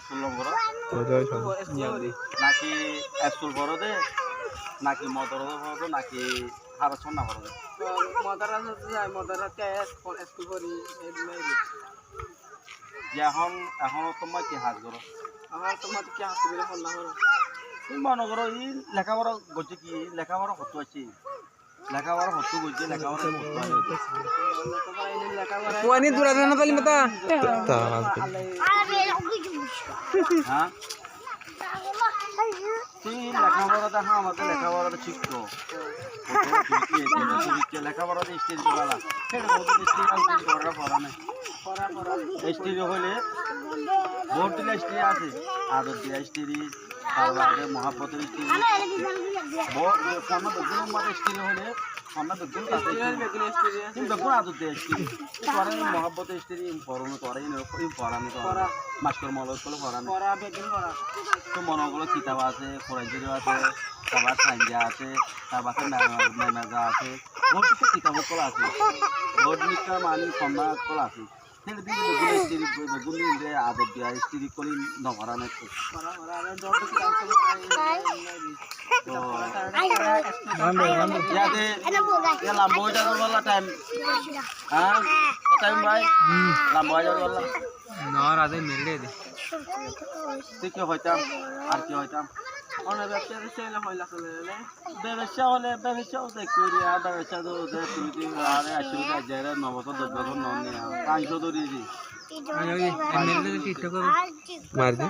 School number Jadi. নাকি school বড় দে নাকি মদর বড় নাকি হারাছন না বড় দে মদারা যায় মদারা টেস স্কুল করি যে এখন তোমার কি হাজ করো আমার তোমার কি হাসি বলে হল না করো তুমি মনে করো এই লেখাপড়া করছে কি লেখাপড়া হতো আছে লেখাপড়া হতো করছে লেখাপড়া হতো Wani durana tali mata. হ্যাঁ তুই লেখাপড়া দেখা আমাদের লেখাপড়াটা শিখতো লেখাপড়াতে স্টেজ করা সেটা পড়া নেই স্টেজ হলে ভোট দিলে স্টেজ আছে আদর দিয়া স্টেজ তারপরে মহাপতের স্টেজ বেগুনের মাঝে স্টেজ হলে বেগুন বেগুন আদর দিয়ে স্টেজ পরে মহাপতের স্টেজ পড়ানো করাই পড়ানো মাস্টার মলত করে পড়ানো তো মনগুলো কিতাব আছে ফরেন্সিক আছে তারপর সাইন্সা আছে তারপর ম্যানেজা আছে বহুত কিছু কিতাব কলা আছে বহুত নিকা মানি সম্না কলা আছে সেটা দিয়ে বেগুন দিয়ে আদর দিয়া স্ত্রী করি নভরানো লাম্ব হয়ে যাওয়ার বলা টাইম হ্যাঁ টাইম ভাই লাম্ব হয়ে যাওয়ার বলা No, রাতে মেলে দে। তুই কি হইতাম আর কি হইতাম অনেক ব্যবসা চাইলে হইলা চলে ব্যবসা হলে ব্যবসা করি আর ব্যবসা তো তুমি আরে আসলে যারা 9 বছর 10 বছর নন নিয়ে 500 ধরিয়ে দিই মেলে দে টিকটক মার দে